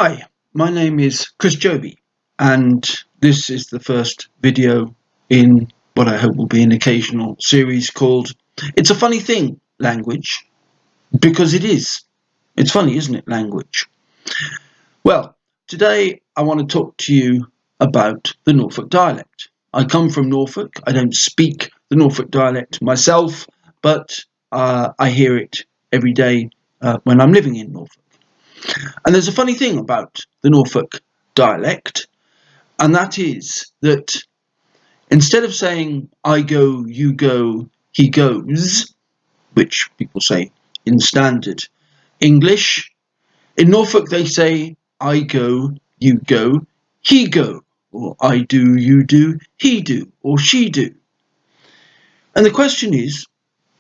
Hi, my name is Chris Joby, and this is the first video in what I hope will be an occasional series called It's a Funny Thing, Language, because it is. It's funny, isn't it, language? Well, today I want to talk to you about the Norfolk dialect. I come from Norfolk. I don't speak the Norfolk dialect myself, but I hear it every day when I'm living in Norfolk. And there's a funny thing about the Norfolk dialect, and that is that instead of saying I go, you go, he goes, which people say in standard English, in Norfolk they say I go, you go, he go, or I do, you do, he do, or she do. And the question is,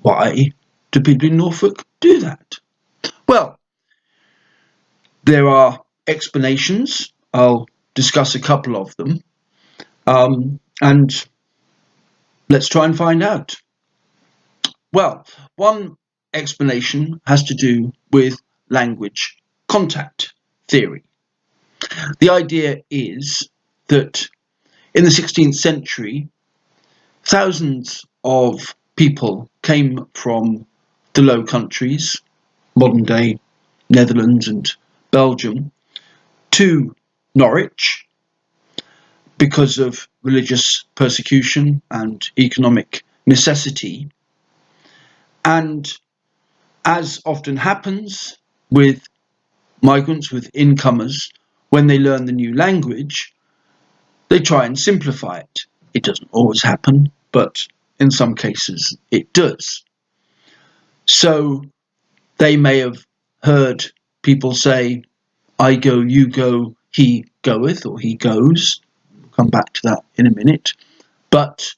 why do people in Norfolk do that? Well, there are explanations. I'll discuss a couple of them. And let's try and find out. Well, one explanation has to do with language contact theory. The idea is that in the 16th century, thousands of people came from the Low Countries, modern day Netherlands and Belgium, to Norwich because of religious persecution and economic necessity. And as often happens with migrants, with incomers, when they learn the new language, they try and simplify it. It doesn't always happen, but in some cases it does. So they may have heard people say, I go, you go, he goeth, or he goes. We'll come back to that in a minute. But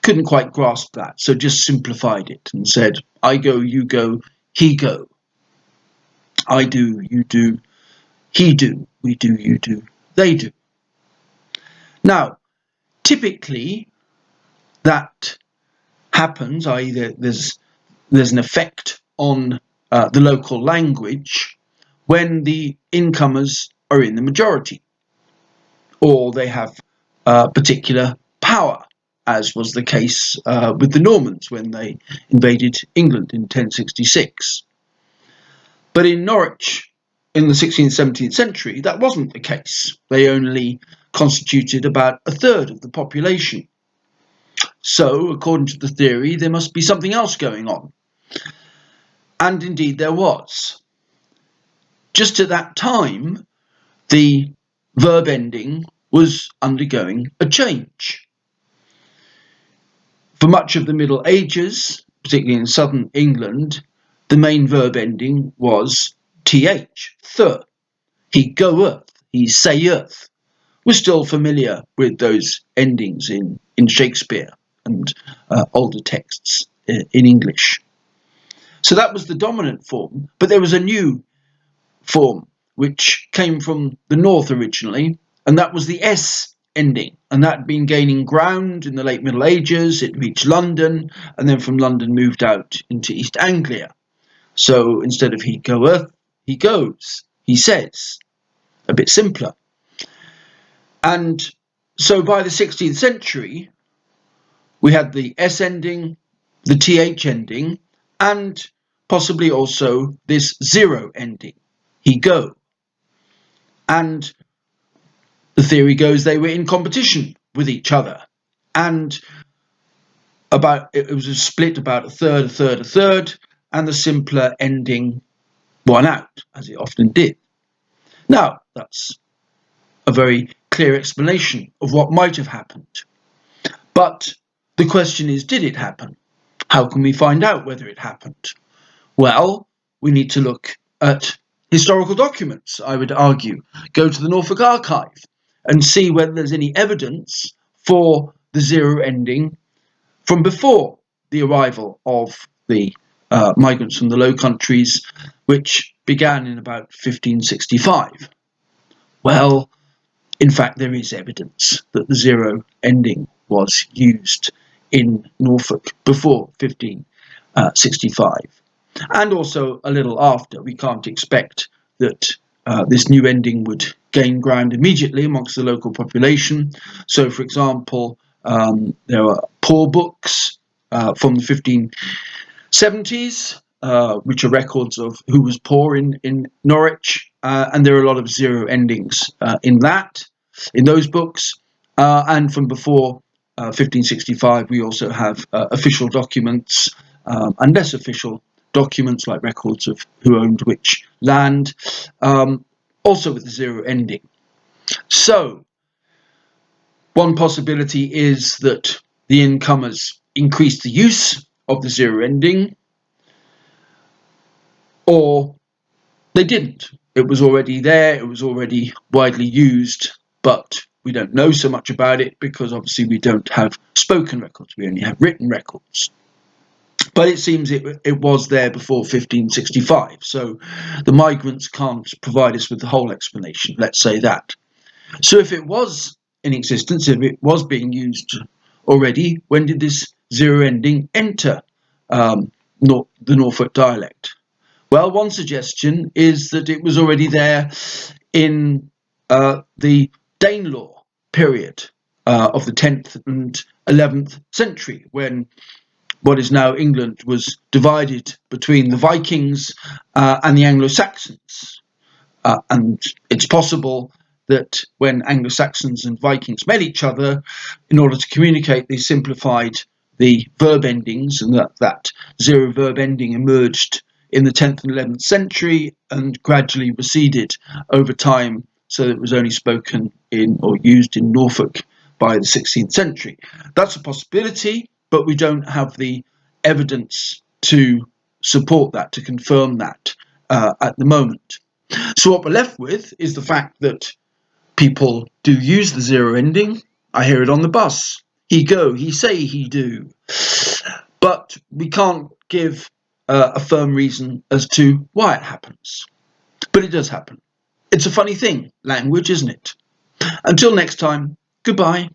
couldn't quite grasp that, so just simplified it and said, I go, you go, he go. I do, you do, he do, we do, you do, they do. Now, typically that happens, i.e. there's an effect on the local language when the incomers are in the majority, or they have particular power, as was the case with the Normans when they invaded England in 1066. But in Norwich in the 16th, 17th century, that wasn't the case. They only constituted about a third of the population. So, according to the theory, there must be something else going on. And indeed there was. Just at that time, the verb ending was undergoing a change. For much of the Middle Ages, particularly in southern England, the main verb ending was th, th. He goeth, he saith. We're still familiar with those endings in Shakespeare and older texts in English. So that was the dominant form, but there was a new form which came from the north originally, and that was the S ending, and that had been gaining ground in the late Middle Ages. It reached London, and then from London moved out into East Anglia. So instead of he goeth, he goes, he says. A bit simpler. And so by the 16th century, we had the S ending, the TH ending, and possibly also this zero ending, he go. And the theory goes they were in competition with each other. And it was a split about a third, a third, a third, and the simpler ending won out, as it often did. Now, that's a very clear explanation of what might have happened. But the question is, did it happen? How can we find out whether it happened? Well, we need to look at historical documents, I would argue. Go to the Norfolk Archive and see whether there's any evidence for the zero ending from before the arrival of the migrants from the Low Countries, which began in about 1565. Well, in fact, there is evidence that the zero ending was used in Norfolk before 1565. And also a little after. We can't expect that this new ending would gain ground immediately amongst the local population. So, for example, there are poor books from the 1570s, which are records of who was poor in Norwich, and there are a lot of zero endings in those books. And from before 1565, we also have official documents and less official documents like records of who owned which land, also with the zero ending. So, one possibility is that the incomers increased the use of the zero ending, or they didn't. It was already there, it was already widely used, but we don't know so much about it because obviously we don't have spoken records, we only have written records. But it seems it was there before 1565, so the migrants can't provide us with the whole explanation, let's say that. So if it was in existence, if it was being used already, when did this zero ending enter the Norfolk dialect? Well, one suggestion is that it was already there in the Danelaw period of the 10th and 11th century, when what is now England was divided between the Vikings and the Anglo-Saxons. And it's possible that when Anglo-Saxons and Vikings met each other, in order to communicate, they simplified the verb endings, and that zero verb ending emerged in the 10th and 11th century and gradually receded over time, so that it was only spoken in or used in Norfolk by the 16th century. That's a possibility, but we don't have the evidence to support that, to confirm that at the moment. So what we're left with is the fact that people do use the zero ending. I hear it on the bus. He go, he say, he do. But we can't give a firm reason as to why it happens. But it does happen. It's a funny thing, language, isn't it? Until next time, goodbye.